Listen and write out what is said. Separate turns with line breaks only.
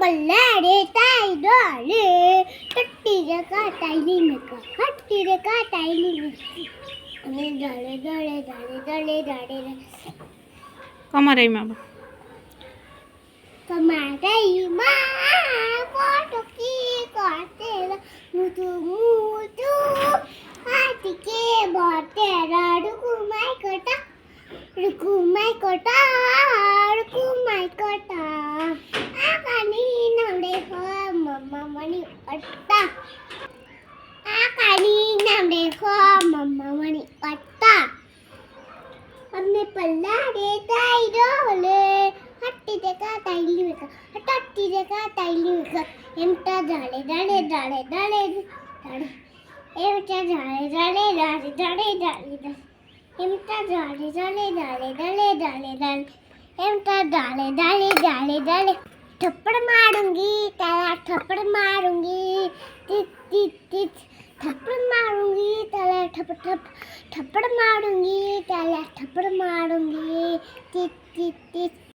पल्लाडे ताई डोले टट्टी रे काटायली नका हट्टी रे काटायली અને ડળે ડળે ડળે ડળે ડળે
કમરેયમાં
કમારેયમાં કોટકી કોટેરા મુતુ મુતુ આટીકે બોટેરા રૂકુમાઈ કોટા રૂકુમાઈ કોટા આકાની નવડે હો મમ્મા મણી અટ્ટા આકાની નવડે હો મમ્મા મણી અટ્ટા અમને પલ્લાડે તાઈ ડોલે હટ્ટી દે કાટાઈ લીકા હટ્ટી દે કાટાઈ લીકા એમટા જાડે જાડે જાડે જાડે જાડે એમટા જાડે જાડે જાડે જાડે જાડે એમટા જાડે જાડે જાડે જાડે જાડે જાડે એમટા જાડે જાડે જાડે જાડે थप्पड़ मारूंगी तेरा थप्पड़ मारूंगी टिट टिट टिट थप्पड़ मारूंगी तेरा थप्पड़ मारूंगी तेरा थप्पड़ मारूंगी टिट टिट टिट